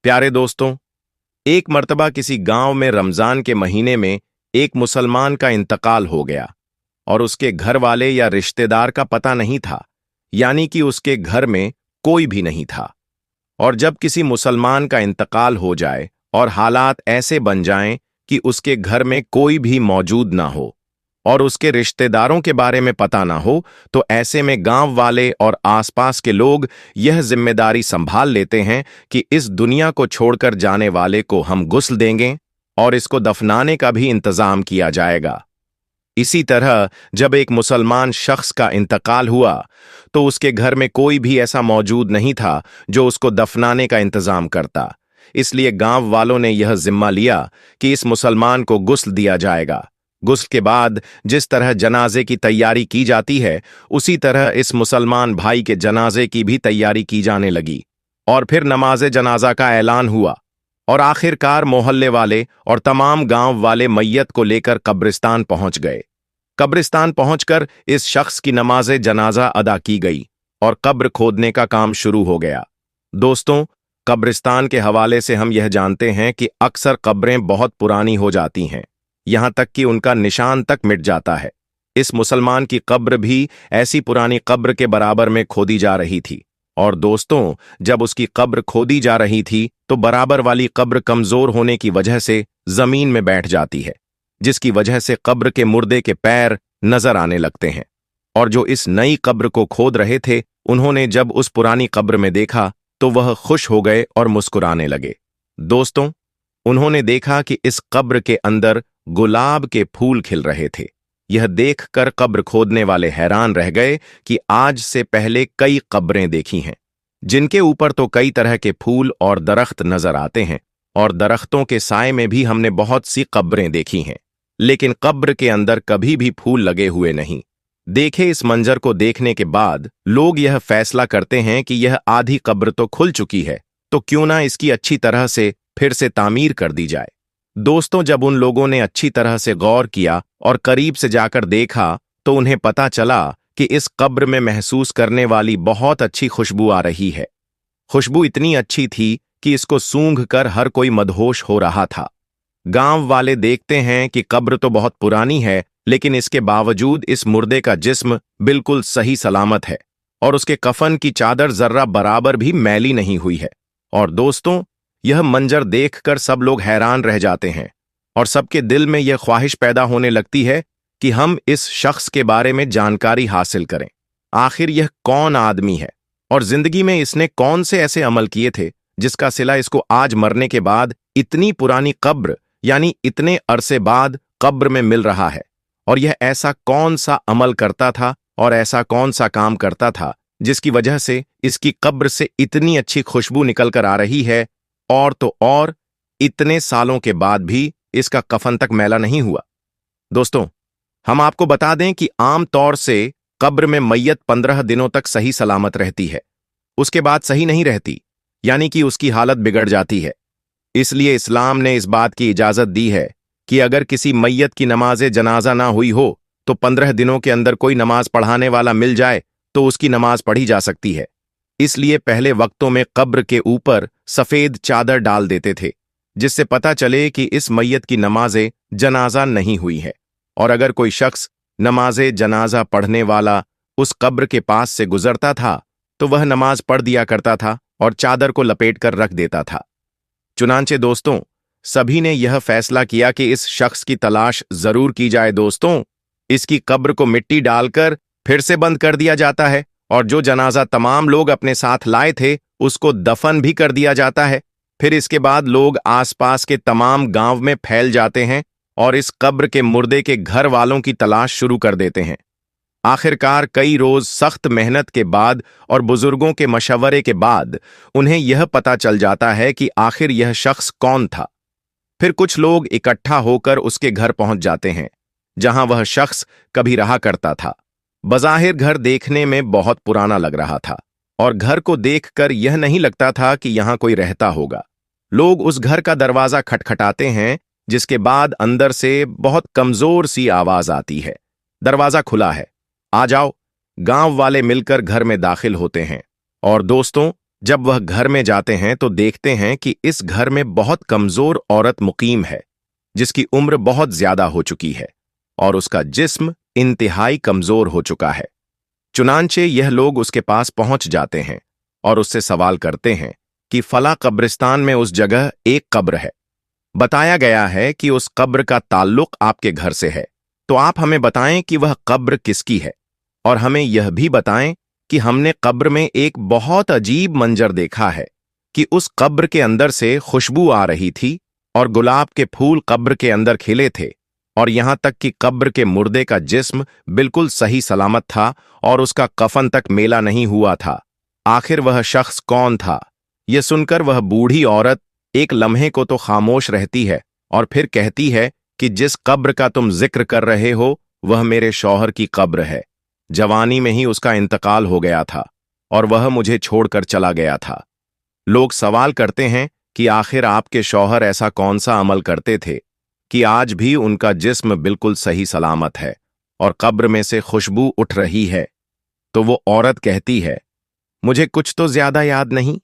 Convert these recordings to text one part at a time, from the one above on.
प्यारे दोस्तों, एक मर्तबा किसी गांव में रमजान के महीने में एक मुसलमान का इंतकाल हो गया और उसके घर वाले या रिश्तेदार का पता नहीं था, यानी कि उसके घर में कोई भी नहीं था। और जब किसी मुसलमान का इंतकाल हो जाए और हालात ऐसे बन जाएं कि उसके घर में कोई भी मौजूद ना हो और उसके रिश्तेदारों के बारे में पता ना हो, तो ऐसे में गांव वाले और आसपास के लोग यह जिम्मेदारी संभाल लेते हैं कि इस दुनिया को छोड़कर जाने वाले को हम गुस्ल देंगे और इसको दफनाने का भी इंतजाम किया जाएगा। इसी तरह जब एक मुसलमान शख्स का इंतकाल हुआ तो उसके घर में कोई भी ऐसा मौजूद नहीं था जो उसको दफनाने का इंतजाम करता। इसलिए गांव वालों ने यह जिम्मा लिया कि इस मुसलमान को गुस्ल दिया जाएगा। गुस्ल के बाद जिस तरह जनाजे की तैयारी की जाती है, उसी तरह इस मुसलमान भाई के जनाजे की भी तैयारी की जाने लगी और फिर नमाज जनाजा का ऐलान हुआ और आखिरकार मोहल्ले वाले और तमाम गांव वाले मैयत को लेकर कब्रिस्तान पहुंच गए। कब्रिस्तान पहुंचकर इस शख्स की नमाज जनाजा अदा की गई और कब्र खोदने का काम शुरू हो गया। दोस्तों, कब्रिस्तान के हवाले से हम यह जानते हैं कि अक्सर कब्रें बहुत पुरानी हो जाती हैं, यहां तक कि उनका निशान तक मिट जाता है। इस मुसलमान की कब्र भी ऐसी पुरानी कब्र के बराबर में खोदी जा रही थी। और दोस्तों, जब उसकी कब्र खोदी जा रही थी तो बराबर वाली कब्र कमजोर होने की वजह से जमीन में बैठ जाती है, जिसकी वजह से कब्र के मुर्दे के पैर नजर आने लगते हैं। और जो इस नई कब्र को खोद रहे थे, उन्होंने जब उस पुरानी कब्र में देखा तो वह खुश हो गए और मुस्कुराने लगे। दोस्तों, उन्होंने देखा कि इस कब्र के अंदर गुलाब के फूल खिल रहे थे। यह देखकर कब्र खोदने वाले हैरान रह गए कि आज से पहले कई कब्रें देखी हैं, जिनके ऊपर तो कई तरह के फूल और दरख्त नजर आते हैं और दरख्तों के साए में भी हमने बहुत सी कब्रें देखी हैं, लेकिन कब्र के अंदर कभी भी फूल लगे हुए नहीं देखे। इस मंजर को देखने के बाद लोग यह फैसला करते हैं कि यह आधी कब्र तो खुल चुकी है, तो क्यों ना इसकी अच्छी तरह से फिर से तामीर कर दी जाए। दोस्तों, जब उन लोगों ने अच्छी तरह से गौर किया और करीब से जाकर देखा तो उन्हें पता चला कि इस कब्र में महसूस करने वाली बहुत अच्छी खुशबू आ रही है। खुशबू इतनी अच्छी थी कि इसको सूंघकर हर कोई मदहोश हो रहा था। गांव वाले देखते हैं कि कब्र तो बहुत पुरानी है, लेकिन इसके बावजूद इस मुर्दे का जिस्म बिल्कुल सही सलामत है और उसके कफन की चादर जर्रा बराबर भी मैली नहीं हुई है। और दोस्तों, यह मंजर देखकर सब लोग हैरान रह जाते हैं और सबके दिल में यह ख्वाहिश पैदा होने लगती है कि हम इस शख्स के बारे में जानकारी हासिल करें। आखिर यह कौन आदमी है और जिंदगी में इसने कौन से ऐसे अमल किए थे जिसका सिला इसको आज मरने के बाद इतनी पुरानी कब्र यानी इतने अरसे बाद कब्र में मिल रहा है। और यह ऐसा कौन सा अमल करता था और ऐसा कौन सा काम करता था जिसकी वजह से इसकी कब्र से इतनी अच्छी खुशबू निकल कर आ रही है, और तो और इतने सालों के बाद भी इसका कफन तक मैला नहीं हुआ। दोस्तों, हम आपको बता दें कि आम तौर से कब्र में मैयत 15 दिनों तक सही सलामत रहती है, उसके बाद सही नहीं रहती, यानी कि उसकी हालत बिगड़ जाती है। इसलिए इस्लाम ने इस बात की इजाजत दी है कि अगर किसी मैयत की नमाज जनाजा ना हुई हो तो 15 दिनों के अंदर कोई नमाज पढ़ाने वाला मिल जाए तो उसकी नमाज पढ़ी जा सकती है। इसलिए पहले वक्तों में कब्र के ऊपर सफेद चादर डाल देते थे, जिससे पता चले कि इस मैयत की नमाज जनाजा नहीं हुई है। और अगर कोई शख्स नमाज जनाजा पढ़ने वाला उस कब्र के पास से गुजरता था तो वह नमाज पढ़ दिया करता था और चादर को लपेट कर रख देता था। चुनांचे दोस्तों, सभी ने यह फैसला किया कि इस शख्स की तलाश जरूर की जाए। दोस्तों, इसकी कब्र को मिट्टी डालकर फिर से बंद कर दिया जाता है और जो जनाजा तमाम लोग अपने साथ लाए थे उसको दफन भी कर दिया जाता है। फिर इसके बाद लोग आसपास के तमाम गांव में फैल जाते हैं और इस कब्र के मुर्दे के घर वालों की तलाश शुरू कर देते हैं। आखिरकार कई रोज सख्त मेहनत के बाद और बुजुर्गों के मशवरे के बाद उन्हें यह पता चल जाता है कि आखिर यह शख्स कौन था। फिर कुछ लोग इकट्ठा होकर उसके घर पहुंच जाते हैं जहां वह शख्स कभी रहा करता था। बज़ाहिर घर देखने में बहुत पुराना लग रहा था और घर को देखकर यह नहीं लगता था कि यहां कोई रहता होगा। लोग उस घर का दरवाजा खटखटाते हैं, जिसके बाद अंदर से बहुत कमजोर सी आवाज आती है, दरवाजा खुला है, आ जाओ। गांव वाले मिलकर घर में दाखिल होते हैं और दोस्तों, जब वह घर में जाते हैं तो देखते हैं कि इस घर में बहुत कमजोर औरत मुकीम है, जिसकी उम्र बहुत ज्यादा हो चुकी है और उसका जिस्म इंतहाई कमजोर हो चुका है। चुनांचे यह लोग उसके पास पहुंच जाते हैं और उससे सवाल करते हैं कि फला कब्रिस्तान में उस जगह एक कब्र है। बताया गया है कि उस कब्र का ताल्लुक आपके घर से है, तो आप हमें बताएं कि वह कब्र किसकी है, और हमें यह भी बताएं कि हमने कब्र में एक बहुत अजीब मंजर देखा है कि उस कब्र के अंदर से खुशबू आ रही थी और गुलाब के फूल कब्र के अंदर खिले थे, और यहां तक कि कब्र के मुर्दे का जिस्म बिल्कुल सही सलामत था और उसका कफन तक मेला नहीं हुआ था। आखिर वह शख्स कौन था? यह सुनकर वह बूढ़ी औरत एक लम्हे को तो खामोश रहती है और फिर कहती है कि जिस कब्र का तुम जिक्र कर रहे हो वह मेरे शौहर की कब्र है। जवानी में ही उसका इंतकाल हो गया था और वह मुझे छोड़कर चला गया था। लोग सवाल करते हैं कि आखिर आपके शौहर ऐसा कौन सा अमल करते थे कि आज भी उनका जिस्म बिल्कुल सही सलामत है और कब्र में से खुशबू उठ रही है। तो वो औरत कहती है, मुझे कुछ तो ज्यादा याद नहीं,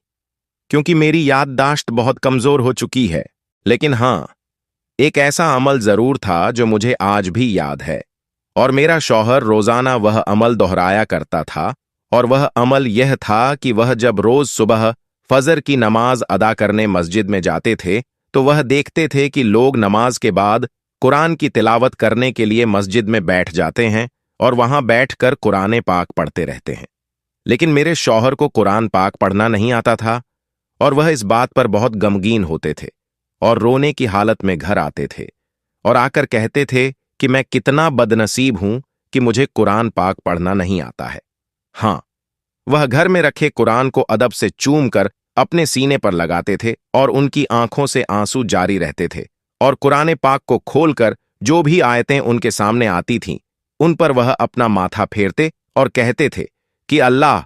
क्योंकि मेरी याददाश्त बहुत कमजोर हो चुकी है, लेकिन हां, एक ऐसा अमल जरूर था जो मुझे आज भी याद है, और मेरा शौहर रोजाना वह अमल दोहराया करता था, और वह अमल यह था कि वह जब रोज सुबह फजर की नमाज अदा करने मस्जिद में जाते थे तो वह देखते थे कि लोग नमाज के बाद कुरान की तिलावत करने के लिए मस्जिद में बैठ जाते हैं और वहां बैठकर कुरान पाक पढ़ते रहते हैं। लेकिन मेरे शौहर को कुरान पाक पढ़ना नहीं आता था और वह इस बात पर बहुत गमगीन होते थे और रोने की हालत में घर आते थे और आकर कहते थे कि मैं कितना बदनसीब हूं कि मुझे कुरान पाक पढ़ना नहीं आता है। हां, वह घर में रखे कुरान को अदब से चूम कर अपने सीने पर लगाते थे और उनकी आंखों से आंसू जारी रहते थे, और कुरान पाक को खोलकर जो भी आयतें उनके सामने आती थीं उन पर वह अपना माथा फेरते और कहते थे कि अल्लाह,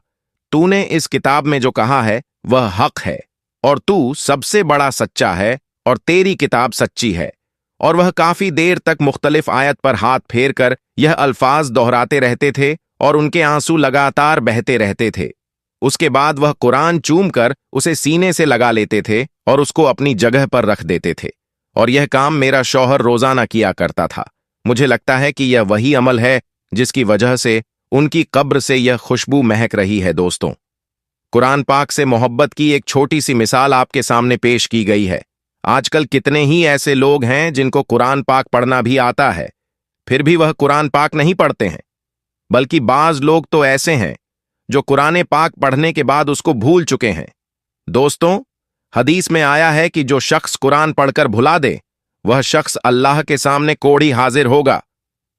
तूने इस किताब में जो कहा है वह हक है और तू सबसे बड़ा सच्चा है और तेरी किताब सच्ची है। और वह काफी देर तक मुख्तलिफ आयत पर हाथ फेर कर यह अल्फाज दोहराते रहते थे और उनके आंसू लगातार बहते रहते थे। उसके बाद वह कुरान चूम कर उसे सीने से लगा लेते थे और उसको अपनी जगह पर रख देते थे, और यह काम मेरा शौहर रोजाना किया करता था। मुझे लगता है कि यह वही अमल है जिसकी वजह से उनकी कब्र से यह खुशबू महक रही है। दोस्तों, कुरान पाक से मोहब्बत की एक छोटी सी मिसाल आपके सामने पेश की गई है। आजकल कितने ही ऐसे लोग हैं जिनको कुरान पाक पढ़ना भी आता है, फिर भी वह कुरान पाक नहीं पढ़ते हैं, बल्कि बाज लोग तो ऐसे हैं जो कुरान पाक पढ़ने के बाद उसको भूल चुके हैं। दोस्तों, हदीस में आया है कि जो शख्स कुरान पढ़कर भुला दे वह शख्स अल्लाह के सामने कोढ़ी हाजिर होगा।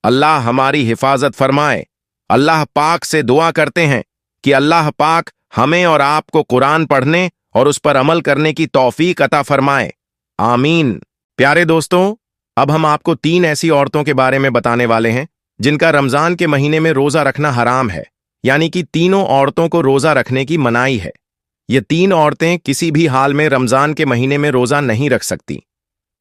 अल्लाह हमारी हिफाजत फरमाए। अल्लाह पाक से दुआ करते हैं कि अल्लाह पाक हमें और आपको कुरान पढ़ने और उस पर अमल करने की तौफीक अता फरमाए। आमीन। प्यारे दोस्तों, अब हम आपको 3 ऐसी औरतों के बारे में बताने वाले हैं जिनका रमजान के महीने में रोजा रखना हराम है, यानी कि तीनों औरतों को रोजा रखने की मनाही है। ये 3 औरतें किसी भी हाल में रमजान के महीने में रोजा नहीं रख सकती।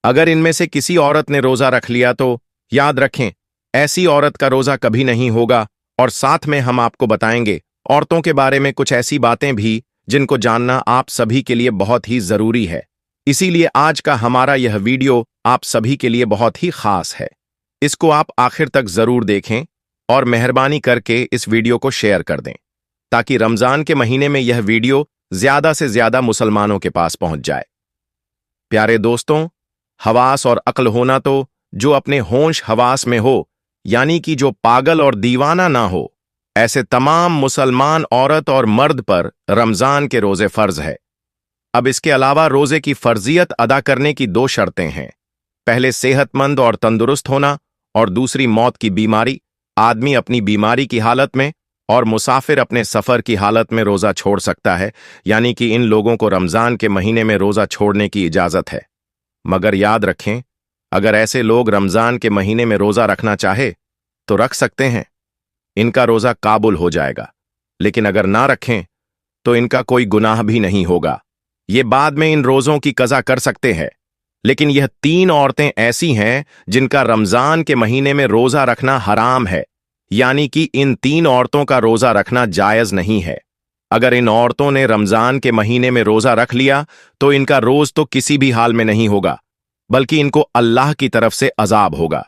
अगर इनमें से किसी औरत ने रोजा रख लिया तो याद रखें, ऐसी औरत का रोजा कभी नहीं होगा। और साथ में हम आपको बताएंगे औरतों के बारे में कुछ ऐसी बातें भी जिनको जानना आप सभी के लिए बहुत ही जरूरी है। इसीलिए आज का हमारा यह वीडियो आप सभी के लिए बहुत ही खास है। इसको आप आखिर तक जरूर देखें और मेहरबानी करके इस वीडियो को शेयर कर दें ताकि रमजान के महीने में यह वीडियो ज्यादा से ज्यादा मुसलमानों के पास पहुंच जाए। प्यारे दोस्तों, हवास और अक्ल होना तो जो अपने होश हवास में हो, यानी कि जो पागल और दीवाना ना हो, ऐसे तमाम मुसलमान औरत और मर्द पर रमजान के रोजे फर्ज है। अब इसके अलावा रोजे की फर्जियत अदा करने की 2 शर्तें हैं। पहले सेहतमंद और तंदुरुस्त होना, और दूसरी मौत की बीमारी। आदमी अपनी बीमारी की हालत में और मुसाफिर अपने सफर की हालत में रोजा छोड़ सकता है, यानी कि इन लोगों को रमजान के महीने में रोजा छोड़ने की इजाजत है। मगर याद रखें, अगर ऐसे लोग रमजान के महीने में रोजा रखना चाहे तो रख सकते हैं, इनका रोजा काबुल हो जाएगा। लेकिन अगर ना रखें तो इनका कोई गुनाह भी नहीं होगा। ये बाद में इन रोजों की कज़ा कर सकते हैं। लेकिन यह 3 औरतें ऐसी हैं जिनका रमजान के महीने में रोजा रखना हराम है, यानी कि इन 3 औरतों का रोजा रखना जायज नहीं है। अगर इन औरतों ने रमजान के महीने में रोजा रख लिया तो इनका रोज तो किसी भी हाल में नहीं होगा, बल्कि इनको अल्लाह की तरफ से अजाब होगा।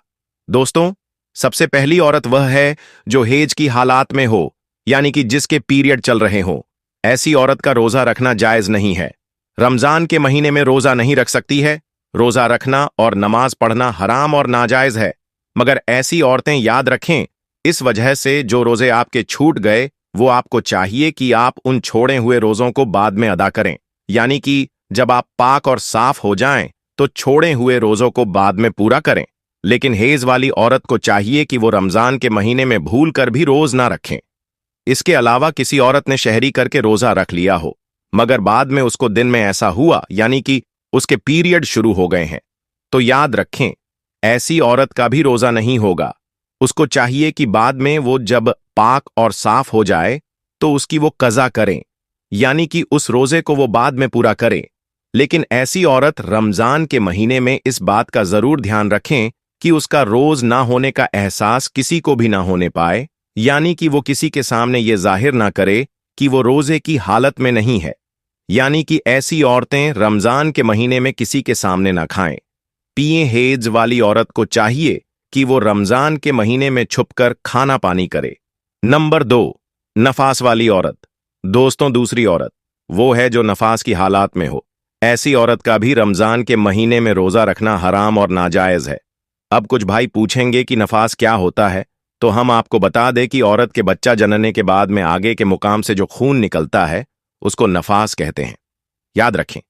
दोस्तों, सबसे पहली औरत वह है जो हेज की हालात में हो, यानी कि जिसके पीरियड चल रहे हो। ऐसी औरत का रोजा रखना जायज नहीं है। रमजान के महीने में रोजा नहीं रख सकती है। रोजा रखना और नमाज पढ़ना हराम और नाजायज है। मगर ऐसी औरतें याद रखें, इस वजह से जो रोजे आपके छूट गए वो आपको चाहिए कि आप उन छोड़े हुए रोजों को बाद में अदा करें, यानी कि जब आप पाक और साफ हो जाएं तो छोड़े हुए रोजों को बाद में पूरा करें। लेकिन हेज वाली औरत को चाहिए कि वो रमजान के महीने में भूल कर भी रोज ना रखें। इसके अलावा किसी औरत ने शहरी करके रोजा रख लिया हो, मगर बाद में उसको दिन में ऐसा हुआ, यानी कि उसके पीरियड शुरू हो गए हैं, तो याद रखें ऐसी औरत का भी रोजा नहीं होगा। उसको चाहिए कि बाद में वो जब पाक और साफ हो जाए तो उसकी वो कज़ा करें, यानी कि उस रोजे को वो बाद में पूरा करें। लेकिन ऐसी औरत रमजान के महीने में इस बात का जरूर ध्यान रखें कि उसका रोज ना होने का एहसास किसी को भी ना होने पाए, यानी कि वो किसी के सामने ये जाहिर ना करे कि वो रोजे की हालत में नहीं है। यानी कि ऐसी औरतें रमजान के महीने में किसी के सामने ना खाएं पिएं। हेज वाली औरत को चाहिए कि वो रमजान के महीने में छुपकर खाना पानी करे। नंबर 2, नफास वाली औरत। दोस्तों, दूसरी औरत वो है जो नफास की हालात में हो। ऐसी औरत का भी रमजान के महीने में रोजा रखना हराम और नाजायज है। अब कुछ भाई पूछेंगे कि नफास क्या होता है, तो हम आपको बता दें कि औरत के बच्चा जनने के बाद में आगे के मुकाम से जो खून निकलता है उसको नफास कहते हैं। याद रखें,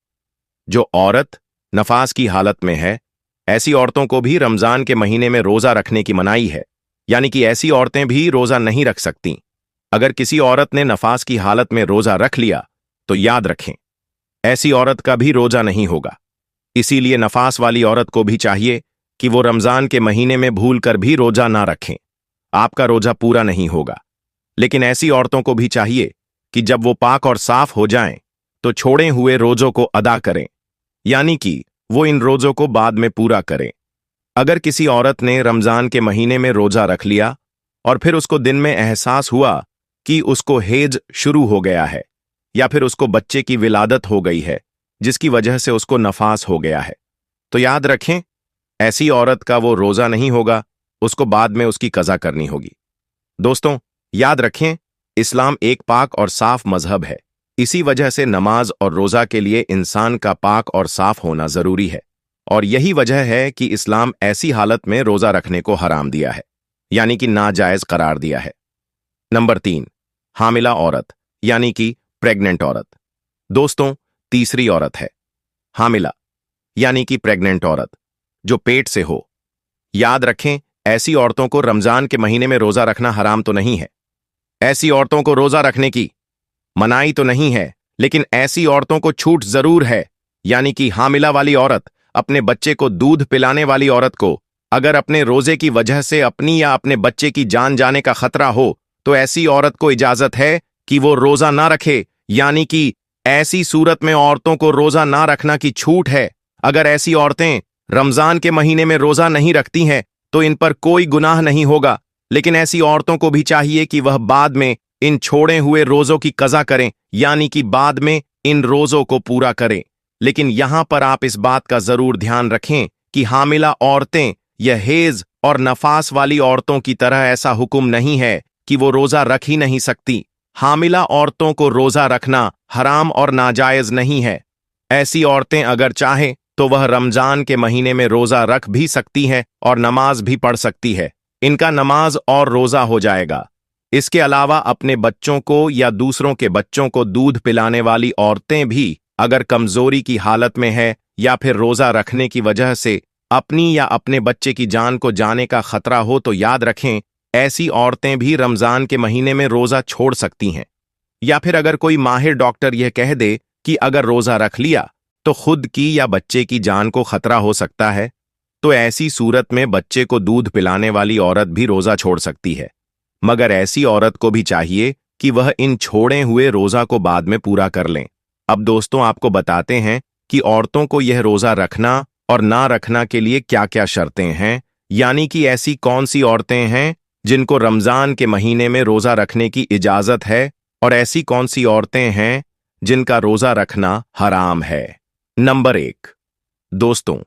जो औरत नफास की हालत में है, ऐसी औरतों को भी रमजान के महीने में रोजा रखने की मनाही है, यानी कि ऐसी औरतें भी रोजा नहीं रख सकती। अगर किसी औरत ने नफास की हालत में रोजा रख लिया तो याद रखें ऐसी औरत का भी रोजा नहीं होगा। इसीलिए नफास वाली औरत को भी चाहिए कि वो रमजान के महीने में भूल कर भी रोजा ना रखें, आपका रोजा पूरा नहीं होगा। लेकिन ऐसी औरतों को भी चाहिए कि जब वो पाक और साफ हो जाएं तो छोड़े हुए रोजों को अदा करें, यानी कि वो इन रोजों को बाद में पूरा करें। अगर किसी औरत ने रमजान के महीने में रोजा रख लिया और फिर उसको दिन में एहसास हुआ कि उसको हेज शुरू हो गया है या फिर उसको बच्चे की विलादत हो गई है जिसकी वजह से उसको नफास हो गया है, तो याद रखें ऐसी औरत का वो रोजा नहीं होगा, उसको बाद में उसकी कज़ा करनी होगी। दोस्तों, याद रखें इस्लाम एक पाक और साफ मजहब है। इसी वजह से नमाज और रोजा के लिए इंसान का पाक और साफ होना जरूरी है, और यही वजह है कि इस्लाम ऐसी हालत में रोजा रखने को हराम दिया है, यानी कि नाजायज करार दिया है। नंबर 3, हामिला औरत, यानी कि प्रेग्नेंट औरत। दोस्तों, तीसरी औरत है हामिला, यानी कि प्रेग्नेंट औरत जो पेट से हो। याद रखें ऐसी औरतों को रमजान के महीने में रोजा रखना हराम तो नहीं है। ऐसी औरतों को रोजा रखने की मनाही तो नहीं है, लेकिन ऐसी औरतों को छूट जरूर है, यानी कि हामिला वाली औरत, अपने बच्चे को दूध पिलाने वाली औरत को अगर अपने रोजे की वजह से अपनी या अपने बच्चे की जान जाने का खतरा हो तो ऐसी औरत को इजाजत है कि वो रोजा ना रखे, यानी कि ऐसी सूरत में औरतों को रोजा ना रखना की छूट है। अगर ऐसी औरतें रमजान के महीने में रोजा नहीं रखती हैं तो इन पर कोई गुनाह नहीं होगा, लेकिन ऐसी औरतों को भी चाहिए कि वह बाद में इन छोड़े हुए रोजों की कज़ा करें, यानी कि बाद में इन रोजों को पूरा करें। लेकिन यहां पर आप इस बात का जरूर ध्यान रखें कि हामिला औरतें यह हेज और नफास वाली औरतों की तरह ऐसा हुक्म नहीं है कि वो रोजा रख ही नहीं सकती। हामिला औरतों को रोजा रखना हराम और नाजायज नहीं है। ऐसी औरतें अगर चाहें तो वह रमजान के महीने में रोजा रख भी सकती हैं और नमाज भी पढ़ सकती है। इनका नमाज और रोजा हो जाएगा। इसके अलावा अपने बच्चों को या दूसरों के बच्चों को दूध पिलाने वाली औरतें भी अगर कमजोरी की हालत में है या फिर रोजा रखने की वजह से अपनी या अपने बच्चे की जान को जाने का खतरा हो तो याद रखें ऐसी औरतें भी रमजान के महीने में रोजा छोड़ सकती हैं। या फिर अगर कोई माहिर डॉक्टर यह कह दे कि अगर रोजा रख लिया तो खुद की या बच्चे की जान को खतरा हो सकता है, तो ऐसी सूरत में बच्चे को दूध पिलाने वाली औरत भी रोजा छोड़ सकती है। मगर ऐसी औरत को भी चाहिए कि वह इन छोड़े हुए रोजा को बाद में पूरा कर लें। अब दोस्तों, आपको बताते हैं कि औरतों को यह रोजा रखना और ना रखना के लिए क्या क्या शर्तें हैं, यानी कि ऐसी कौन सी औरतें हैं जिनको रमजान के महीने में रोजा रखने की इजाजत है और ऐसी कौन सी औरतें हैं जिनका रोजा रखना हराम है? नंबर 1। दोस्तों,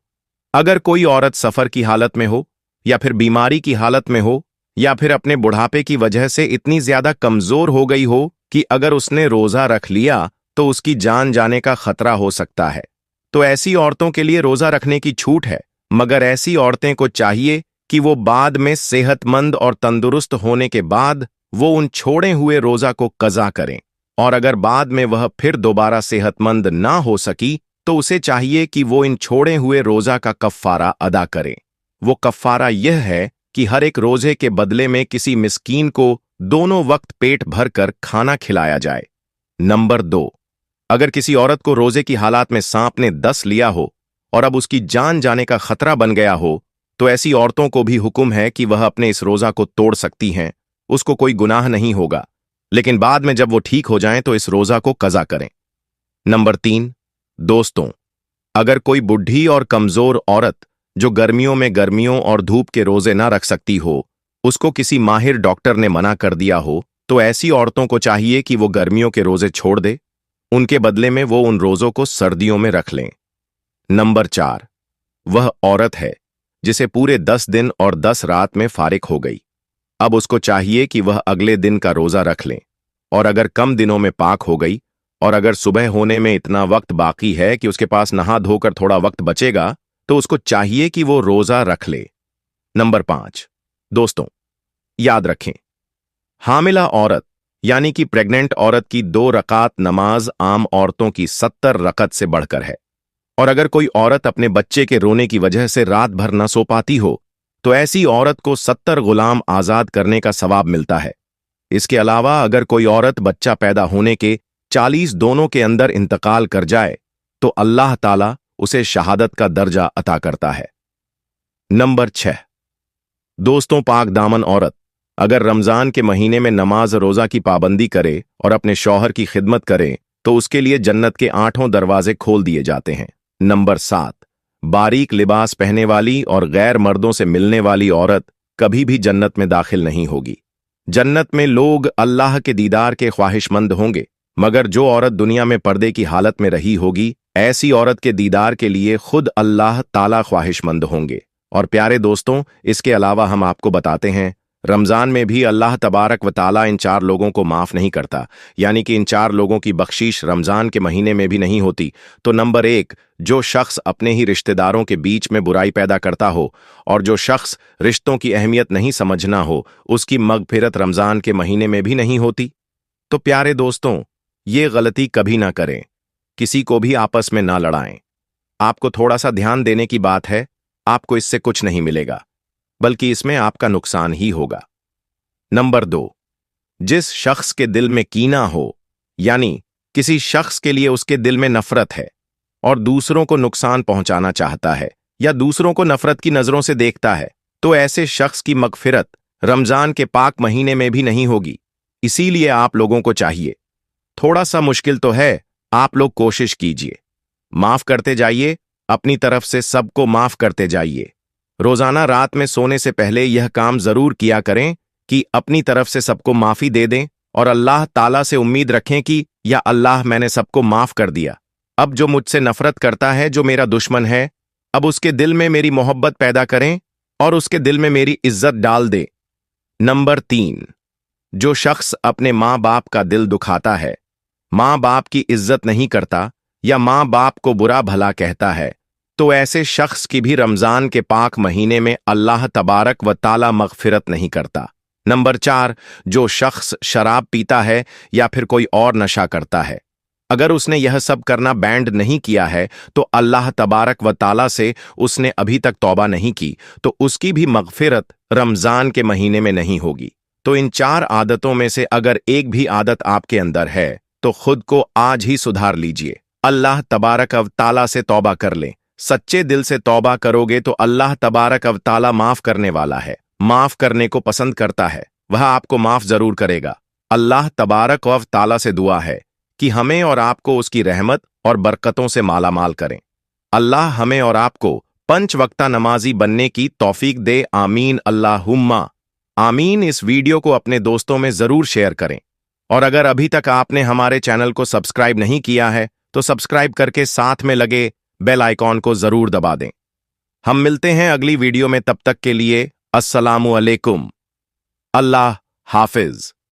अगर कोई औरत सफर की हालत में हो, या फिर बीमारी की हालत में हो, या फिर अपने बुढ़ापे की वजह से इतनी ज्यादा कमजोर हो गई हो कि अगर उसने रोजा रख लिया तो उसकी जान जाने का खतरा हो सकता है, तो ऐसी औरतों के लिए रोजा रखने की छूट है। मगर ऐसी औरतें को चाहिए कि वो बाद में सेहतमंद और तंदुरुस्त होने के बाद वो उन छोड़े हुए रोजा को कज़ा करें, और अगर बाद में वह फिर दोबारा सेहतमंद ना हो सकी तो उसे चाहिए कि वो इन छोड़े हुए रोजा का कफ्फारा अदा करे। वो कफ्फारा यह है कि हर एक रोजे के बदले में किसी मिस्कीन को दोनों वक्त पेट भरकर खाना खिलाया जाए। नंबर 2। अगर किसी औरत को रोजे की हालात में सांप ने डस लिया हो और अब उसकी जान जाने का खतरा बन गया हो, तो ऐसी औरतों को भी हुक्म है कि वह अपने इस रोजा को तोड़ सकती हैं। उसको कोई गुनाह नहीं होगा, लेकिन बाद में जब वो ठीक हो जाएं तो इस रोजा को कज़ा करें। नंबर 3। दोस्तों, अगर कोई बुढ़ी और कमजोर औरत जो गर्मियों और धूप के रोजे ना रख सकती हो, उसको किसी माहिर डॉक्टर ने मना कर दिया हो, तो ऐसी औरतों को चाहिए कि वो गर्मियों के रोजे छोड़ दे। उनके बदले में वो उन रोजों को सर्दियों में रख लें। नंबर 4। वह औरत है जिसे पूरे 10 दिन और 10 रात में फारिग हो गई। अब उसको चाहिए कि वह अगले दिन का रोजा रख लें, और अगर कम दिनों में पाक हो गई और अगर सुबह होने में इतना वक्त बाकी है कि उसके पास नहा धोकर थोड़ा वक्त बचेगा, तो उसको चाहिए कि वो रोजा रख ले। नंबर 5। दोस्तों, याद रखें, हामिला औरत यानी कि प्रेग्नेंट औरत की 2 रकात नमाज आम औरतों की 70 रकत से बढ़कर है। और अगर कोई औरत अपने बच्चे के रोने की वजह से रात भर न सो पाती हो, तो ऐसी औरत को 70 गुलाम आजाद करने का सवाब मिलता है। इसके अलावा अगर कोई औरत बच्चा पैदा होने के 40 दोनों के अंदर इंतकाल कर जाए, तो अल्लाह ताला उसे शहादत का दर्जा अता करता है। नंबर 6। दोस्तों, पाक दामन औरत अगर रमजान के महीने में नमाज रोजा की पाबंदी करे और अपने शौहर की खिदमत करे, तो उसके लिए जन्नत के 8 दरवाजे खोल दिए जाते हैं। नंबर 7। बारीक लिबास पहने वाली और गैर मर्दों से मिलने वाली औरत कभी भी जन्नत में दाखिल नहीं होगी। जन्नत में लोग अल्लाह के दीदार के ख्वाहिशमंद होंगे, मगर जो औरत दुनिया में पर्दे की हालत में रही होगी, ऐसी औरत के दीदार के लिए खुद अल्लाह ताला ख्वाहिशमंद होंगे। और प्यारे दोस्तों, इसके अलावा हम आपको बताते हैं, रमजान में भी अल्लाह तबारक व ताला इन 4 लोगों को माफ नहीं करता, यानी कि इन 4 लोगों की बख्शीश रमजान के महीने में भी नहीं होती। तो नंबर 1, जो शख्स अपने ही रिश्तेदारों के बीच में बुराई पैदा करता हो और जो शख्स रिश्तों की अहमियत नहीं समझना हो, उसकी मगफिरत रमजान के महीने में भी नहीं होती। तो प्यारे दोस्तों, ये गलती कभी ना करें, किसी को भी आपस में ना लड़ाएं। आपको थोड़ा सा ध्यान देने की बात है, आपको इससे कुछ नहीं मिलेगा, बल्कि इसमें आपका नुकसान ही होगा। नंबर 2, जिस शख्स के दिल में कीना हो, यानी किसी शख्स के लिए उसके दिल में नफरत है और दूसरों को नुकसान पहुंचाना चाहता है या दूसरों को नफरत की नजरों से देखता है, तो ऐसे शख्स की मगफिरत रमजान के पाक महीने में भी नहीं होगी। इसीलिए आप लोगों को चाहिए, थोड़ा सा मुश्किल तो है, आप लोग कोशिश कीजिए, माफ करते जाइए, अपनी तरफ से सबको माफ करते जाइए। रोजाना रात में सोने से पहले यह काम जरूर किया करें कि अपनी तरफ से सबको माफी दे दें और अल्लाह ताला से उम्मीद रखें कि या अल्लाह, मैंने सबको माफ कर दिया, अब जो मुझसे नफरत करता है, जो मेरा दुश्मन है, अब उसके दिल में मेरी मोहब्बत पैदा करें और उसके दिल में मेरी इज्जत डाल दे। नंबर 3, जो शख्स अपने माँ बाप का दिल दुखाता है, माँ बाप की इज्जत नहीं करता या माँ बाप को बुरा भला कहता है, तो ऐसे शख्स की भी रमजान के पाक महीने में अल्लाह तबारक व ताला मगफिरत नहीं करता। नंबर 4, जो शख्स शराब पीता है या फिर कोई और नशा करता है, अगर उसने यह सब करना बैंड नहीं किया है, तो अल्लाह तबारक व ताला से उसने अभी तक तौबा नहीं की, तो उसकी भी मगफिरत रमजान के महीने में नहीं होगी। तो इन 4 आदतों में से अगर एक भी आदत आपके अंदर है, तो खुद को आज ही सुधार लीजिए, अल्लाह तबारक व ताला से तौबा कर लें। सच्चे दिल से तौबा करोगे तो अल्लाह तबारक व ताला माफ करने वाला है, माफ करने को पसंद करता है, वह आपको माफ जरूर करेगा। अल्लाह तबारक व ताला से दुआ है कि हमें और आपको उसकी रहमत और बरकतों से मालामाल करें। अल्लाह हमें और आपको 5 वक्ता नमाजी बनने की तौफीक दे। आमीन, अल्लाहुम्मा आमीन। इस वीडियो को अपने दोस्तों में जरूर शेयर करें। और अगर अभी तक आपने हमारे चैनल को सब्सक्राइब नहीं किया है तो सब्सक्राइब करके साथ में लगे बेल आइकॉन को जरूर दबा दें। हम मिलते हैं अगली वीडियो में, तब तक के लिए अस्सलामु अलैकुम। अल्लाह हाफिज।